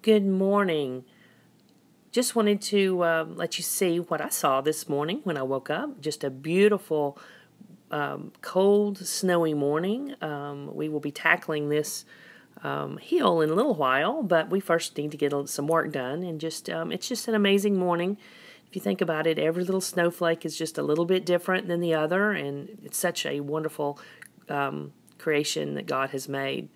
Good morning. Just wanted to let you see what I saw this morning when I woke up. Just a beautiful, cold, snowy morning. We will be tackling this hill in a little while, but we first need to get some work done. And it's just an amazing morning. If you think about it, every little snowflake is just a little bit different than the other, and it's such a wonderful creation that God has made.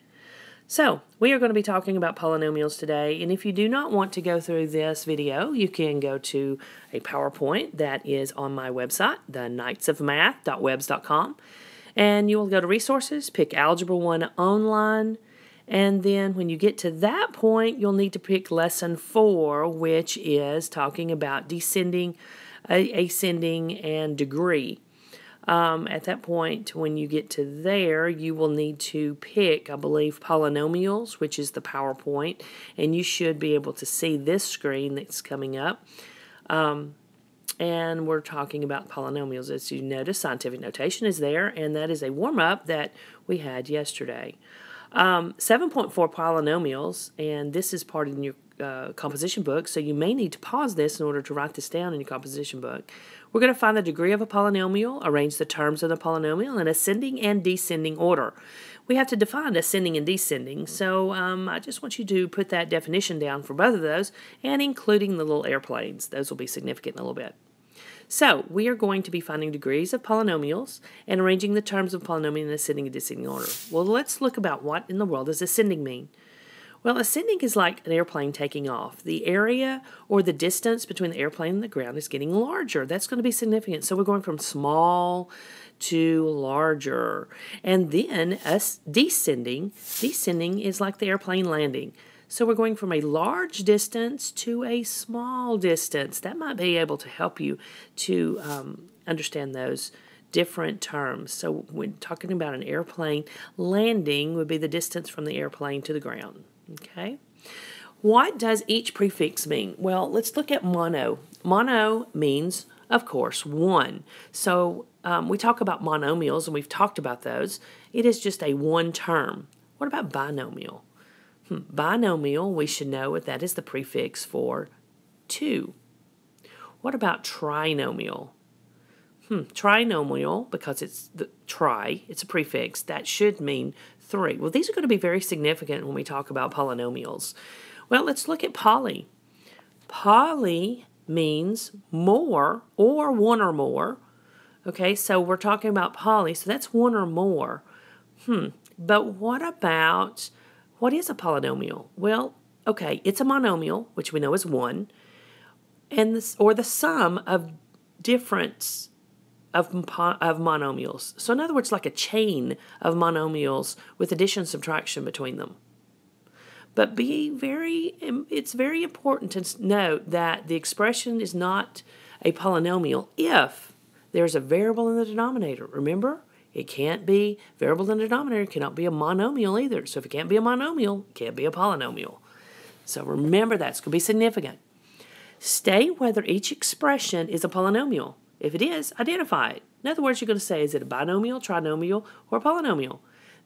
So, we are going to be talking about polynomials today, and if you do not want to go through this video, you can go to a PowerPoint that is on my website, theknightsofmath.webs.com, and you will go to Resources, pick Algebra 1 Online, and then when you get to that point, you'll need to pick Lesson 4, which is talking about descending, ascending, and degree. At that point, when you get to there, you will need to pick, I believe, Polynomials, which is the PowerPoint, and you should be able to see this screen that's coming up. And we're talking about polynomials. As you notice, scientific notation is there, and that is a warm-up that we had yesterday. 7.4 polynomials, and this is part of your composition book, so you may need to pause this in order to write this down in your composition book. We're going to find the degree of a polynomial, arrange the terms of the polynomial in ascending and descending order. We have to define ascending and descending, so I just want you to put that definition down for both of those, and including the little airplanes. Those will be significant in a little bit. So, we are going to be finding degrees of polynomials and arranging the terms of polynomial in ascending and descending order. Well, let's look about what in the world does ascending mean. Well, ascending is like an airplane taking off. The area or the distance between the airplane and the ground is getting larger. That's going to be significant. So we're going from small to larger. And then descending is like the airplane landing. So we're going from a large distance to a small distance. That might be able to help you to understand those different terms. So when talking about an airplane, landing would be the distance from the airplane to the ground. Okay. What does each prefix mean? Well, let's look at mono. Mono means, of course, one. So we talk about monomials, and we've talked about those. It is just a one term. What about binomial? Binomial, we should know that is the prefix for two. What about trinomial? Trinomial, because it's the tri, it's a prefix, that should mean three. Well, these are going to be very significant when we talk about polynomials. Well, let's look at poly. Poly means more or one or more. Okay, so we're talking about poly, so that's one or more. But what is a polynomial? Well, okay, it's a monomial, which we know is one, and or the sum of difference of monomials. So in other words, like a chain of monomials with addition and subtraction between them. But it's very important to note that the expression is not a polynomial if there's a variable in the denominator. Remember, it can't be variable in the denominator. It cannot be a monomial either. So if it can't be a monomial, it can't be a polynomial. So remember that's going to be significant. State whether each expression is a polynomial. If it is, identify it. In other words, you're going to say, is it a binomial, trinomial, or a polynomial?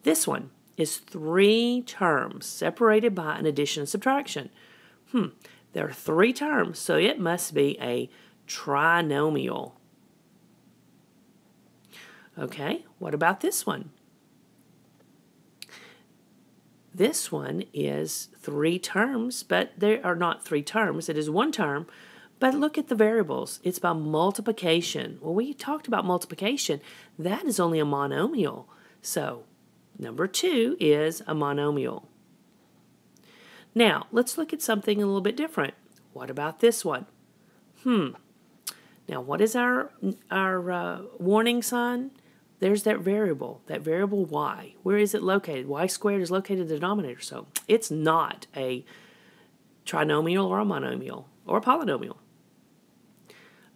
This one is three terms separated by an addition and subtraction. There are three terms, so it must be a trinomial. Okay, what about this one? This one is three terms, but there are not three terms. It is one term. But look at the variables. It's by multiplication. Well, we talked about multiplication. That is only a monomial. So, number 2 is a monomial. Now, let's look at something a little bit different. What about this one? Now, what is our warning sign? There's that variable y. Where is it located? Y squared is located in the denominator. So, it's not a trinomial or a monomial or a polynomial.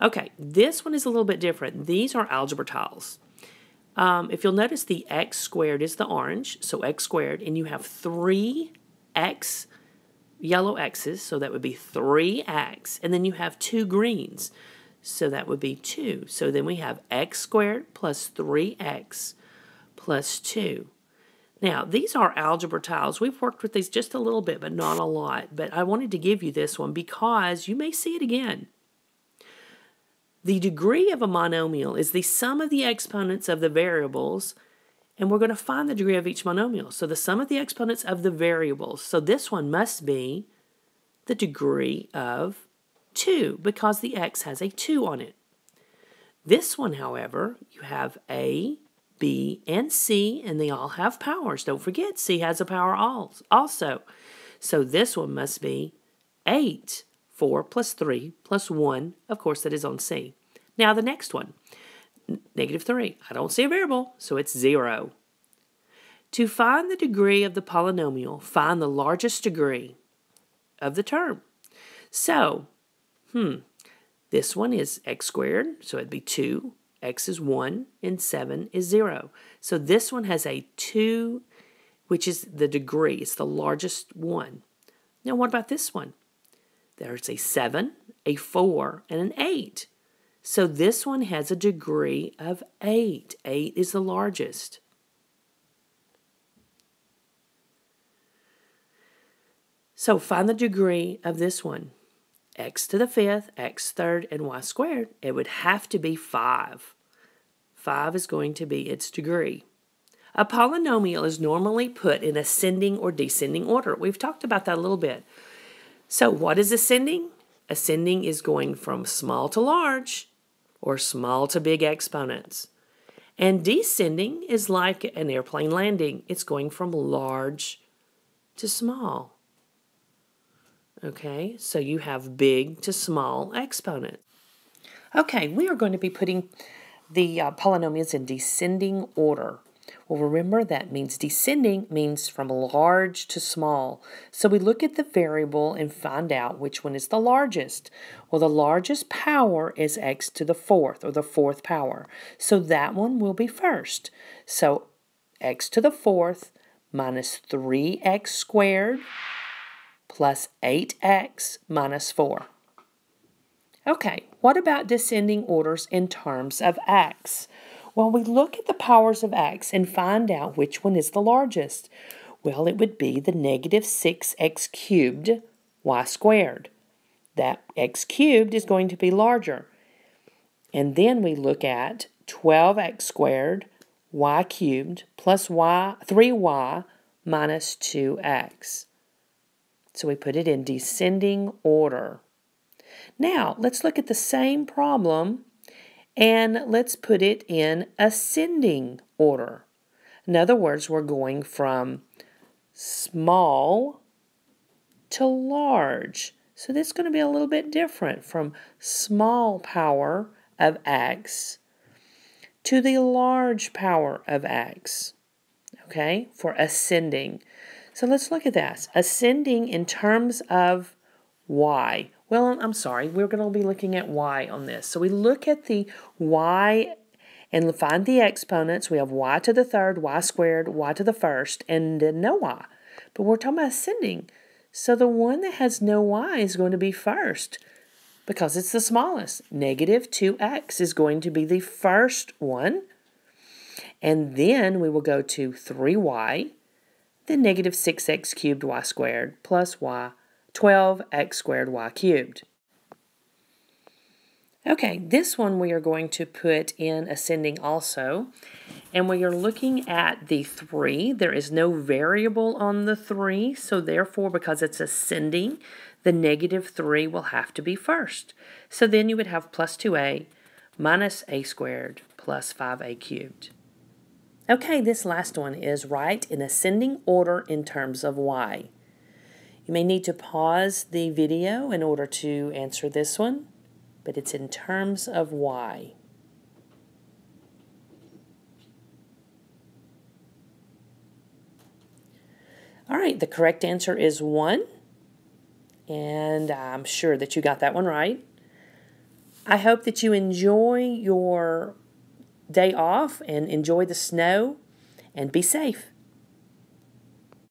Okay, this one is a little bit different. These are algebra tiles. If you'll notice, the x squared is the orange, so x squared, and you have 3 yellow x's, so that would be 3x, and then you have 2 greens, so that would be 2. So then we have x squared plus 3x plus 2. Now, these are algebra tiles. We've worked with these just a little bit, but not a lot. But I wanted to give you this one because you may see it again. The degree of a monomial is the sum of the exponents of the variables, and we're going to find the degree of each monomial. So the sum of the exponents of the variables. So this one must be the degree of 2 because the x has a 2 on it. This one, however, you have A, B, and C, and they all have powers. Don't forget, C has a power also. So this one must be 8. 4 plus 3 plus 1, of course, that is on C. Now the next one, -3. I don't see a variable, so it's 0. To find the degree of the polynomial, find the largest degree of the term. So, this one is x squared, so it'd be 2. X is 1, and 7 is 0. So this one has a 2, which is the degree. It's the largest one. Now what about this one? There's a 7, a 4, and an 8. So this one has a degree of 8. 8 is the largest. So find the degree of this one. X to the 5th, x third, and y squared. It would have to be 5. 5 is going to be its degree. A polynomial is normally put in ascending or descending order. We've talked about that a little bit. So what is ascending? Ascending is going from small to large or small to big exponents. And descending is like an airplane landing. It's going from large to small. Okay, so you have big to small exponents. Okay, we are going to be putting the polynomials in descending order. Well, remember that means descending means from large to small. So we look at the variable and find out which one is the largest. Well, the largest power is x to the 4th, or the 4th power. So that one will be first. So x to the 4th minus 3x squared plus 8x minus 4. Okay, what about descending orders in terms of x? Well, we look at the powers of x and find out which one is the largest. Well, it would be the -6x cubed y squared. That x cubed is going to be larger. And then we look at 12x squared y cubed plus 3y minus 2x. So we put it in descending order. Now, let's look at the same problem and let's put it in ascending order. In other words, we're going from small to large. So this is going to be a little bit different from small power of x to the large power of x, okay, for ascending. So let's look at that. Ascending in terms of y. Well, I'm sorry, we're going to be looking at y on this. So we look at the y and find the exponents. We have y to the 3rd, y squared, y to the 1st, and no y. But we're talking about ascending. So the one that has no y is going to be first because it's the smallest. -2x is going to be the first one. And then we will go to 3y, then -6x cubed y squared plus 12x squared y cubed. Okay, this one we are going to put in ascending also. And we are looking at the 3. There is no variable on the 3, so therefore, because it's ascending, the -3 will have to be first. So then you would have plus 2a minus a squared plus 5a cubed. Okay, this last one is right in ascending order in terms of y. You may need to pause the video in order to answer this one, but it's in terms of y. All right, the correct answer is 1, and I'm sure that you got that one right. I hope that you enjoy your day off and enjoy the snow and be safe.